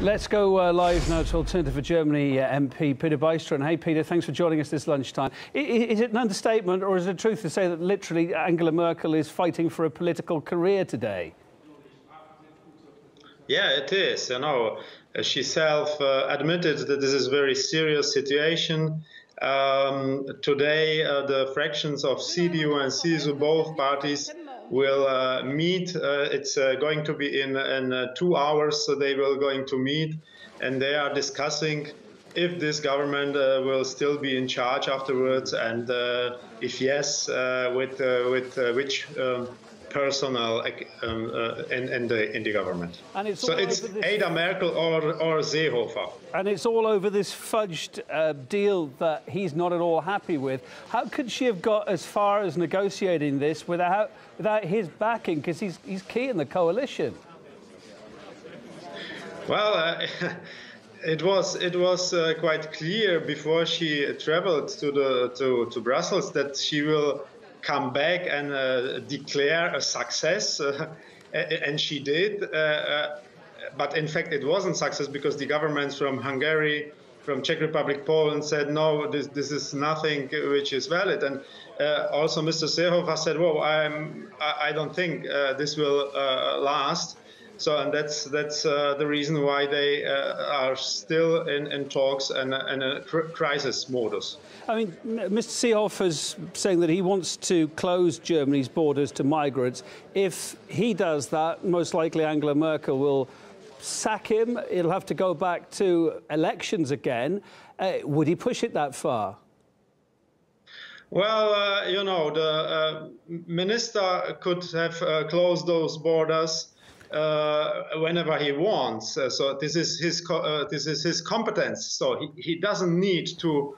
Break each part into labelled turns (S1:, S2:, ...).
S1: Let's go live now to Alternative for Germany MP Petr Bystron. Hey, Peter, thanks for joining us this lunchtime. Is it an understatement or is it truth to say that literally Angela Merkel is fighting for a political career today?
S2: Yeah, it is. You know, she admitted that this is a very serious situation. Today, the fractions of CDU and CSU, both parties, will meet. It's going to be in 2 hours, so they will going to meet, and they are discussing if this government will still be in charge afterwards, and if yes, with which personnel in the government.
S1: And it's
S2: so it's either Merkel or Seehofer.
S1: And it's all over this fudged deal that he's not at all happy with. How could she have got as far as negotiating this without his backing? Because he's key in the coalition.
S2: Well, it was quite clear before she travelled to Brussels that she will come back and declare a success, and she did. But in fact, it wasn't success because the governments from Hungary, from Czech Republic, Poland said no, this is nothing which is valid. And also, Mr. Seehofer said, "Well, I don't think this will last." So, and that's the reason why they are still in talks and in a crisis modus.
S1: I mean, Mr. Seehofer's saying that he wants to close Germany's borders to migrants. If he does that, most likely Angela Merkel will sack him. It'll have to go back to elections again. Would he push it that far?
S2: Well, you know, the minister could have closed those borders whenever he wants. So this is his competence. So he doesn't need to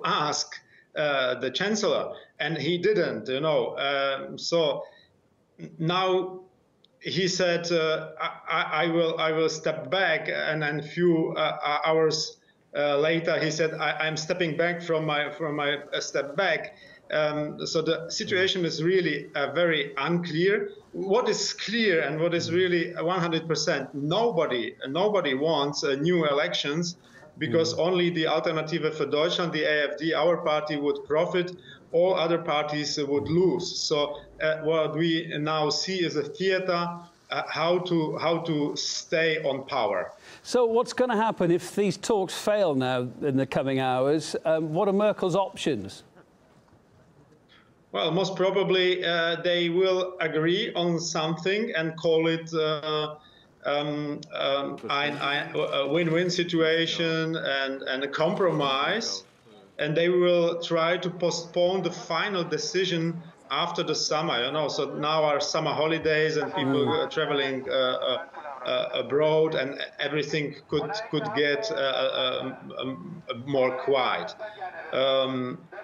S2: ask the chancellor, and he didn't. You know, so now he said, I will step back, and then a few hours later he said, I'm stepping back from my step back. So the situation is really very unclear. What is clear and what is really 100%, nobody wants new elections, because only the Alternative for Deutschland, the AfD, our party, would profit. All other parties would lose. So what we now see is a theater how to stay on power.
S1: So what's going to happen if these talks fail now in the coming hours? What are Merkel's options?
S2: Well, most probably they will agree on something and call it a win-win situation and a compromise, and they will try to postpone the final decision after the summer. You know, so now are summer holidays and people are traveling abroad, and everything could get more quiet.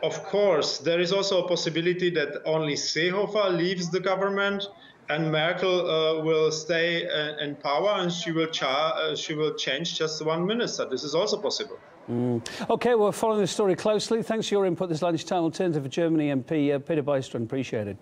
S2: Of course, there is also a possibility that only Seehofer leaves the government and Merkel will stay in power, and she will change just one minister. This is also possible.
S1: OK, we're following the story closely. Thanks for your input this lunchtime. Alternative for Germany MP Petr Bystron. Appreciate it.